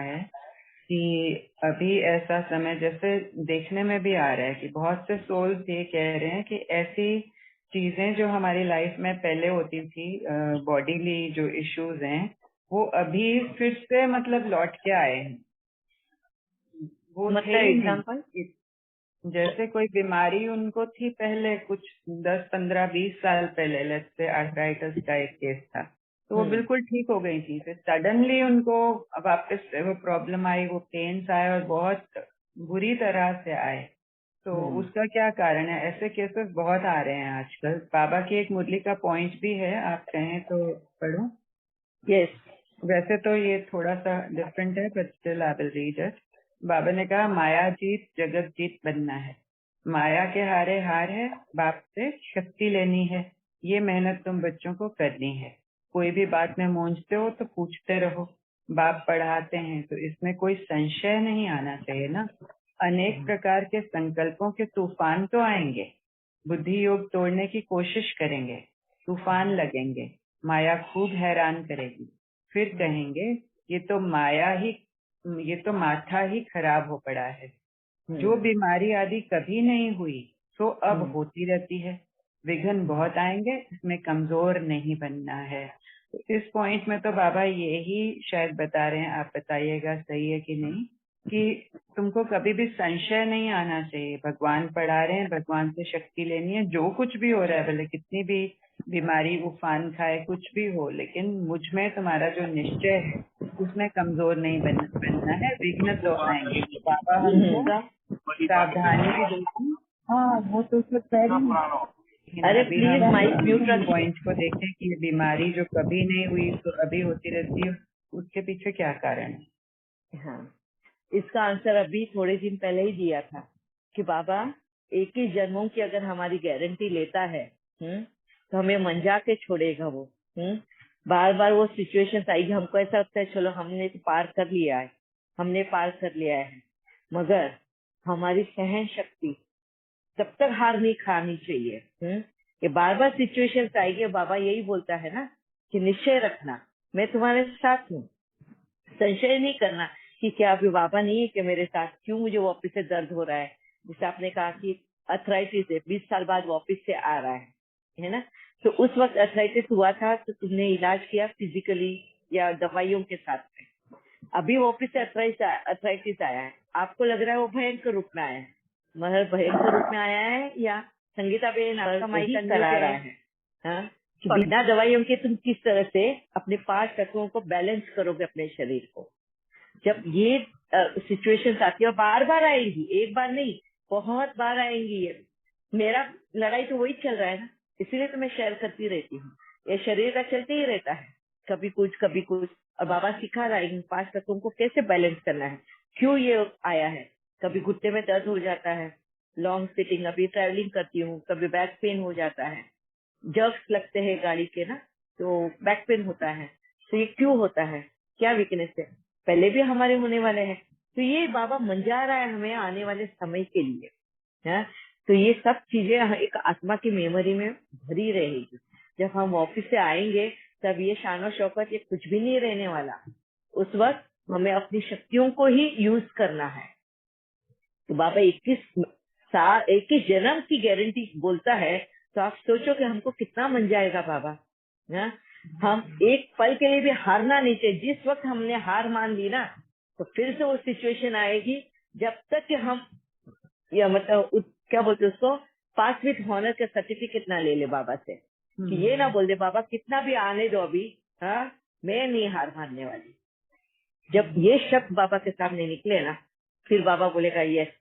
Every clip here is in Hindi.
है कि अभी ऐसा समय जैसे देखने में भी आ रहा है कि बहुत से सोल्स ये कह रहे हैं कि ऐसी चीजें जो हमारी लाइफ में पहले होती थी, बॉडीली जो इश्यूज हैं, वो अभी फिर से मतलब लौट के आए हैं। वो थे ही एग्जाम्पल नहीं। जैसे कोई बीमारी उनको थी पहले, कुछ 10, 15, 20 साल पहले, लेट्स से आर्थराइटिस का एक केस था, तो वो बिल्कुल ठीक हो गई थी। फिर सडनली उनको वापस से वो प्रॉब्लम आई, वो पेन्स आए और बहुत बुरी तरह से आए। तो उसका क्या कारण है? ऐसे केसेस बहुत आ रहे हैं आजकल। बाबा की एक मुरली का पॉइंट भी है, आप कहें तो पढ़ो। यस। वैसे तो ये थोड़ा सा डिफरेंट है, but still I will read it. बाबा ने कहा, माया जीत जगत जीत बनना है, माया के हारे हार है, बाप से शक्ति लेनी है, ये मेहनत तुम बच्चों को करनी है। कोई भी बात में मूंझते हो तो पूछते रहो, बाप पढ़ाते हैं, तो इसमें कोई संशय नहीं आना चाहिए ना। अनेक प्रकार के संकल्पों के तूफान तो आएंगे, बुद्धि योग तोड़ने की कोशिश करेंगे, तूफान लगेंगे, माया खूब हैरान करेगी, फिर कहेंगे ये तो माया ही, ये तो माथा ही खराब हो पड़ा है। जो बीमारी आदि कभी नहीं हुई तो अब होती रहती है। विघ्न बहुत आएंगे, इसमें कमजोर नहीं बनना है। तो इस पॉइंट में तो बाबा ये ही शायद बता रहे हैं, आप बताइएगा सही है कि नहीं, कि तुमको कभी भी संशय नहीं आना चाहिए। भगवान पढ़ा रहे हैं, भगवान से शक्ति लेनी है, जो कुछ भी हो रहा है, भले कितनी भी बीमारी उफान खाए, कुछ भी हो, लेकिन मुझ में तुम्हारा जो निश्चय है उसमें कमजोर नहीं बनना है। विघ्न तो आएंगे, तो बाबा हमको सावधानी भी देती। हाँ, वो तो सब कह रही हूँ। लेकिन अरे अभी प्लीज हम माइक म्यूट रखिए। पॉइंट को देखें कि ये बीमारी जो कभी नहीं हुई तो अभी होती रहती है, उसके पीछे क्या कारण है? हाँ, इसका आंसर अभी थोड़े दिन पहले ही दिया था कि बाबा एक ही जन्मों की अगर हमारी गारंटी लेता है, तो हमें मंजा के छोड़ेगा वो। बार बार वो सिचुएशन आएगी, हमको ऐसा लगता है चलो हमने तो पार कर लिया है, हमने पार कर लिया है, मगर हमारी सहन शक्ति तब तक हार नहीं खानी चाहिए। ये बार बार सिचुएशन आएगी। बाबा यही बोलता है ना कि निश्चय रखना, मैं तुम्हारे साथ हूँ, संशय नहीं करना कि क्या अभी बाबा नहीं है कि मेरे साथ, क्यों मुझे वापिस से दर्द हो रहा है। जैसे आपने कहा कि अर्थराइटिस है, 20 साल बाद वापिस से आ रहा है ना। तो उस वक्त अर्थराइटिस हुआ था तो तुमने इलाज किया फिजिकली या दवाइयों के साथ में। अभी वापिस से अर्थराइटिस आया है, आपको लग रहा है वो भयंकर रूप में आया है, मगर भयंकर रूप में आया है या संगीता बेन आपका माइक करा रहा है, हाँ, कि बिना दवाइयों के तुम किस तरह से अपने 5 तत्वों को बैलेंस करोगे अपने शरीर को। जब ये सिचुएशन आती है और बार बार आएंगी, एक बार नहीं बहुत बार आएंगी, ये मेरा लड़ाई तो वही चल रहा है ना, इसीलिए तो मैं शेयर करती रहती हूँ। ये शरीर का चलते ही रहता है, कभी कुछ कभी कुछ, और बाबा सिखा रहा है इन 5 तत्वों को कैसे बैलेंस करना है। क्यों ये आया है, कभी घुटने में दर्द हो जाता है, लॉन्ग सिटिंग, अभी ट्रैवलिंग करती हूँ, कभी बैक पेन हो जाता है, जर्क्स लगते हैं गाड़ी के ना, तो बैक पेन होता है। तो ये क्यों होता है, क्या वीकनेस है, पहले भी हमारे होने वाले हैं। तो ये बाबा मंजा रहा है हमें आने वाले समय के लिए, है। तो ये सब चीजें एक आत्मा की मेमोरी में भरी रहेगी। जब हम ऑफिस से आएंगे तब ये शान और शौकत ये कुछ भी नहीं रहने वाला। उस वक्त हमें अपनी शक्तियों को ही यूज करना है। तो बाबा 21 जन्म की गारंटी बोलता है, तो आप सोचो कि हमको कितना मन जाएगा बाबा, ना। हम एक पल के लिए भी हारना नहीं चाहिए। जिस वक्त हमने हार मान ली ना, तो फिर से वो सिचुएशन आएगी, जब तक कि हम या मतलब क्या बोलते उसको, पास विथ हॉनर का सर्टिफिकेट ना ले ले बाबा से, कि ये ना बोल दे बाबा कितना भी आने दो अभी, हाँ, मैं नहीं हार मानने वाली। जब ये शब्द बाबा के सामने निकले ना, फिर बाबा बोलेगा यस,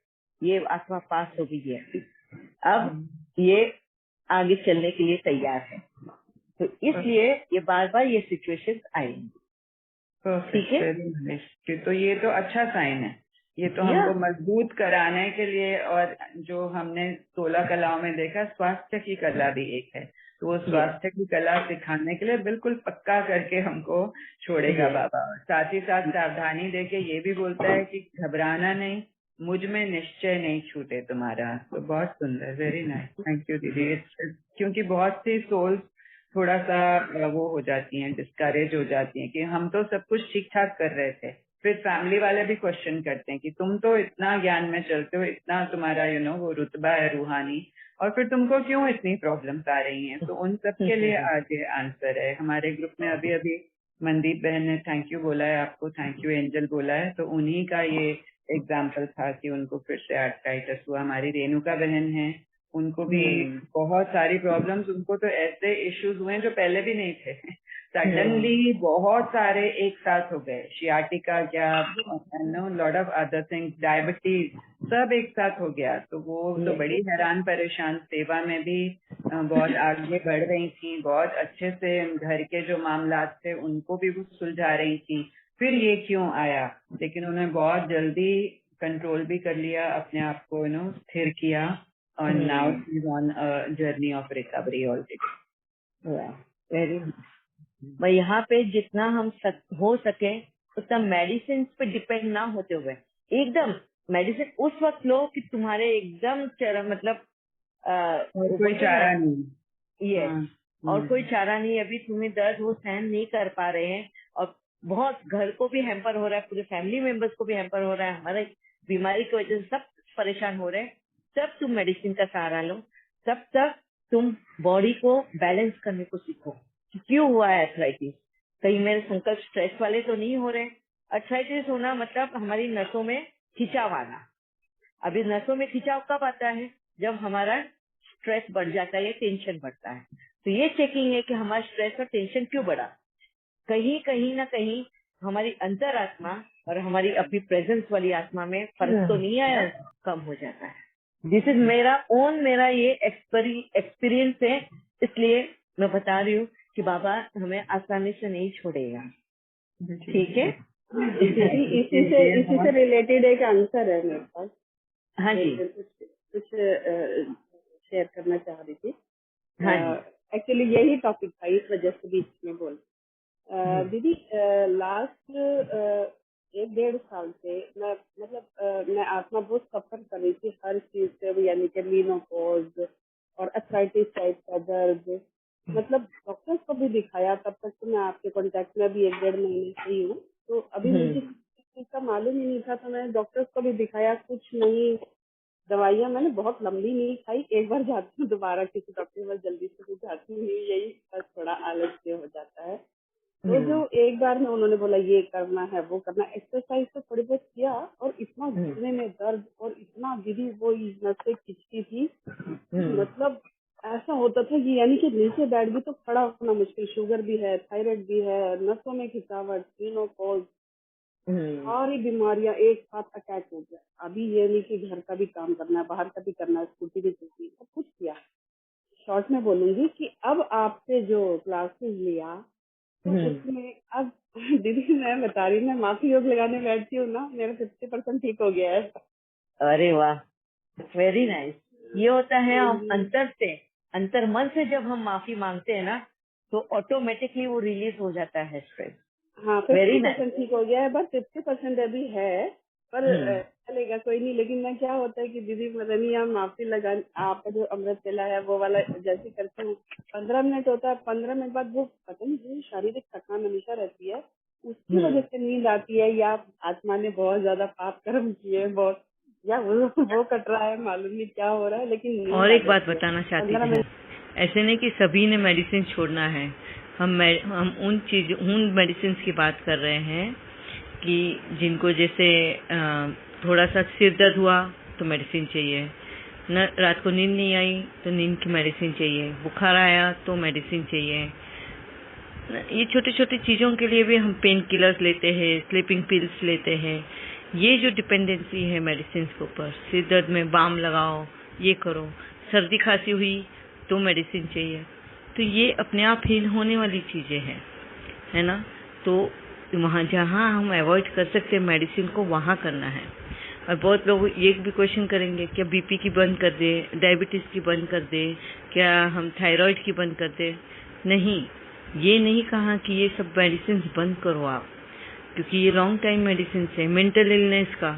ये आत्मा पास हो गई है, अब ये आगे चलने के लिए तैयार है। तो इसलिए ये बार बार ये सिचुएशंस आएंगी। ठीक है, वेरी नाइस। तो ये तो अच्छा साइन है। ये तो हमको मजबूत कराने के लिए, और जो हमने 16 कलाओं में देखा, स्वास्थ्य की कला भी एक है, तो वो स्वास्थ्य की कला सिखाने के लिए बिल्कुल पक्का करके हमको छोड़ेगा बाबा। साथ ही साथ सावधानी देके ये भी बोलता है कि घबराना नहीं, मुझ में निश्चय नहीं छूटे तुम्हारा। तो बहुत सुंदर, वेरी नाइस, थैंक यू दीदी। क्योंकि बहुत सी सोल्स थोड़ा सा वो हो जाती हैं, डिस्करेज हो जाती हैं कि हम तो सब कुछ ठीक ठाक कर रहे थे, फिर फैमिली वाले भी क्वेश्चन करते हैं कि तुम तो इतना ज्ञान में चलते हो, इतना तुम्हारा वो रुतबा है रूहानी, और फिर तुमको क्यों इतनी प्रॉब्लम्स आ रही हैं। तो उन सब के लिए आज ये आंसर है। हमारे ग्रुप में अभी अभी मनदीप बहन ने थैंक यू बोला है, आपको थैंक यू एंजल बोला है, तो उन्हीं का ये एग्जाम्पल था कि उनको फिर से आर्थराइटिस हुआ। हमारी रेणुका बहन है, उनको भी बहुत सारी प्रॉब्लम्स, उनको तो ऐसे इश्यूज हुए जो पहले भी नहीं थे। सडनली बहुत सारे एक साथ हो गए, शियाटिका क्या lot of other things, diabetes, सब एक साथ हो गया। तो वो तो बड़ी हैरान परेशान, सेवा में भी बहुत आगे बढ़ रही थी, बहुत अच्छे से घर के जो मामलात थे उनको भी वो सुलझा रही थी। फिर ये क्यों आया, लेकिन उन्होंने बहुत जल्दी कंट्रोल भी कर लिया अपने आप को, स्थिर किया, और now she is on a journey of recovery already. Very मैं यहाँ पे जितना हम हो सके उतना मेडिसिन पे डिपेंड ना होते हुए एकदम मेडिसिन उस वक्त लो कि तुम्हारे एकदम मतलब और कोई चारा नहीं, ये और कोई चारा नहीं, अभी तुम्हें दर्द वो सहन नहीं कर पा रहे हैं और बहुत घर को भी हैम्पर हो रहा है, पूरे फैमिली मेंबर्स को भी हैम्पर हो रहा है, हमारे बीमारी की वजह से सब परेशान हो रहे हैं, तब तुम मेडिसिन का सहारा लो। तब तक तुम बॉडी को बैलेंस करने को सीखो कि क्यों हुआ है अर्थराइटिस। कहीं मेरे संकल्प स्ट्रेस वाले तो नहीं हो रहे। अर्थराइटिस होना मतलब हमारी नसों में खिंचाव आना। अभी नसों में खिंचाव कब आता है, जब हमारा स्ट्रेस बढ़ जाता है या टेंशन बढ़ता है। तो ये चेकिंग है कि हमारा स्ट्रेस और टेंशन क्यों बढ़ा। कहीं ना कहीं हमारी अंतरात्मा और हमारी अपनी प्रेजेंस वाली आत्मा में फर्क तो नहीं आया, कम हो जाता है। दिस इज मेरा ये एक्सपीरियंस है, इसलिए मैं बता रही हूँ कि बाबा हमें आसानी से नहीं छोड़ेगा। ठीक है। इसी से रिलेटेड एक आंसर है मेरे पास। हाँ जी, कुछ शेयर करना चाह रही थी। हाँ जी, एक्चुअली यही टॉपिक था, इस वजह से बीच में बोल। दीदी लास्ट 1-1.5 साल से मैं आत्मा बहुत सफर कर रही थी हर चीज से, यानी कि मीनोपॉज और अर्थराइटिस टाइप का दर्द। मतलब डॉक्टर्स को भी दिखाया, तब तक तो मैं आपके कांटेक्ट में भी 1-1.5 महीने से ही हूँ, तो अभी मुझे किसी चीज का मालूम ही नहीं था, तो मैंने डॉक्टर्स को भी दिखाया, कुछ नहीं। दवाइयाँ मैंने बहुत लंबी नहीं खाई, एक बार जाती हूँ दोबारा किसी डॉक्टर के पास जल्दी से जाती हूँ, यही बस थोड़ा आलस्य हो जाता है। तो जो एक बार में उन्होंने बोला ये करना है वो करना, एक्सरसाइज तो थोड़ी बहुत किया, और इतना घुटने में दर्द और इतना दीदी वो नसें खिंचती थी, मतलब ऐसा होता था कि यानी कि नीचे बैठ भी तो खड़ा होना मुश्किल। शुगर भी है, थायराइड भी है, नसों में खिंचावट, मेनोपॉज, सारी बीमारियां एक साथ अटैक हो गया। अभी ये नहीं कि घर का भी काम करना है, बाहर का भी करना है, स्कूटी भी चलती है, सब कुछ किया। शॉर्ट में बोलूंगी कि अब आपसे जो क्लासेस लिया तो उसमें अब दीदी मैं बता रही, मैं माफी योग लगाने बैठती हूँ ना, मेरा 50% ठीक हो गया है। अरे वाह, वेरी नाइस। ये होता है हम अंतर मन से जब हम माफी मांगते हैं ना, तो ऑटोमेटिकली वो रिलीज हो जाता है स्ट्रेस। हाँ 50% ठीक हो गया है, बस 50% अभी है, पर चलेगा कोई नहीं। लेकिन मैं क्या होता है कि दीदी मदनिया माफी लगा, आपका जो अमृत पेला है वो वाला जैसे करती हूँ, 15 मिनट होता है, 15 मिनट बाद वो पता नहीं जो शारीरिक थकान हमेशा रहती है, उसकी वजह से नींद आती है, या आत्मा ने बहुत ज्यादा पाप कर्म किए, बहुत या वो कट रहा है, मालूम नहीं क्या हो रहा है, लेकिन और एक बात बताना चाहती थी, ऐसे नहीं कि सभी ने मेडिसिन छोड़ना है। हम उन मेडिसिन की बात कर रहे हैं कि जिनको जैसे थोड़ा सा सिर दर्द हुआ तो मेडिसिन चाहिए, न रात को नींद नहीं आई तो नींद की मेडिसिन चाहिए, बुखार आया तो मेडिसिन चाहिए। ये छोटी छोटी चीज़ों के लिए भी हम पेन किलर्स लेते हैं, स्लीपिंग पिल्स लेते हैं। ये जो डिपेंडेंसी है मेडिसिन के ऊपर, सिर दर्द में बाम लगाओ, ये करो, सर्दी खांसी हुई तो मेडिसिन चाहिए, तो ये अपने आप हील होने वाली चीज़ें हैं, है ना। तो वहाँ जहाँ हम अवॉइड कर सकते हैं मेडिसिन को, वहाँ करना है। और बहुत लोग ये भी क्वेश्चन करेंगे, क्या बीपी की बंद कर दे, डायबिटीज़ की बंद कर दे, क्या हम थायराइड की बंद कर दे। नहीं, ये नहीं कहा कि ये सब मेडिसिन बंद करो आप, क्योंकि ये लॉन्ग टाइम मेडिसिन है। मेंटल इलनेस का,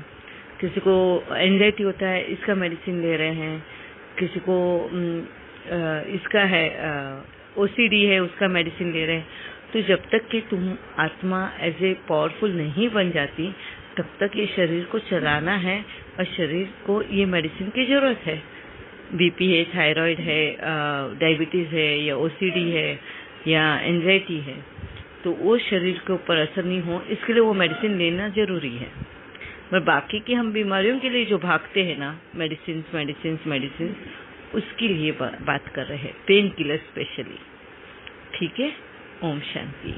किसी को एंजाइटी होता है, इसका मेडिसिन ले रहे हैं, किसी को इसका है ओसीडी है, उसका मेडिसिन ले रहे हैं। तो जब तक कि तुम आत्मा एज ए पावरफुल नहीं बन जाती, तब तक ये शरीर को चलाना है और शरीर को ये मेडिसिन की जरूरत है। बीपी है, थायराइड है, डायबिटीज है या ओसीडी है या एंजाइटी है, तो वो शरीर के ऊपर असर नहीं हो, इसके लिए वो मेडिसिन लेना जरूरी है। पर बाकी की हम बीमारियों के लिए जो भागते हैं ना, मेडिसिन, उसके लिए बात कर रहे हैं, पेन किलर स्पेशली। ठीक है, ओम शांति।